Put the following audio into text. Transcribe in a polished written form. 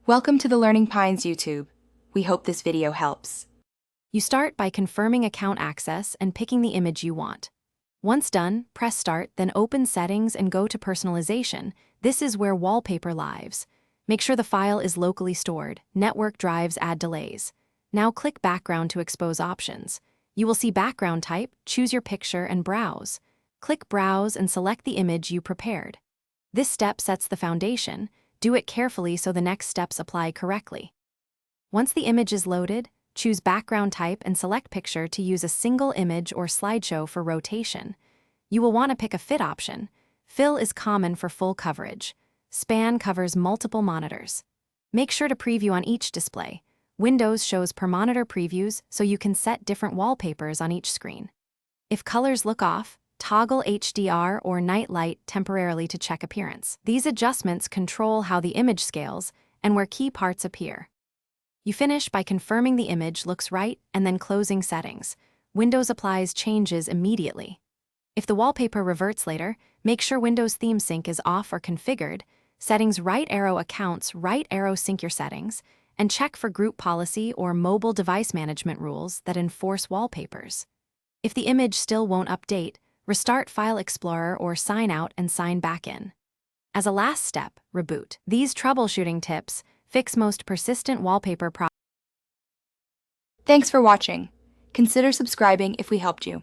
Welcome to the Learning Pines YouTube. We hope this video helps. You start by confirming account access and picking the image you want. Once done, press Start, then open Settings and go to Personalization. This is where Wallpaper lives. Make sure the file is locally stored. Network drives add delays. Now click Background to expose options. You will see background type, choose your picture and browse. Click Browse and select the image you prepared. This step sets the foundation. Do it carefully so the next steps apply correctly. Once the image is loaded, choose background type and select picture to use a single image or slideshow for rotation. You will want to pick a fit option. Fill is common for full coverage. Span covers multiple monitors. Make sure to preview on each display. Windows shows per monitor previews so you can set different wallpapers on each screen. If colors look off, toggle HDR or night light temporarily to check appearance. These adjustments control how the image scales and where key parts appear. You finish by confirming the image looks right and then closing settings. Windows applies changes immediately. If the wallpaper reverts later, make sure Windows Theme Sync is off or configured. Settings right arrow accounts right arrow sync your settings, and check for group policy or mobile device management rules that enforce wallpapers. If the image still won't update, restart File Explorer or sign out and sign back in. As a last step, reboot. These troubleshooting tips fix most persistent wallpaper problems. Thanks for watching. Consider subscribing if we helped you.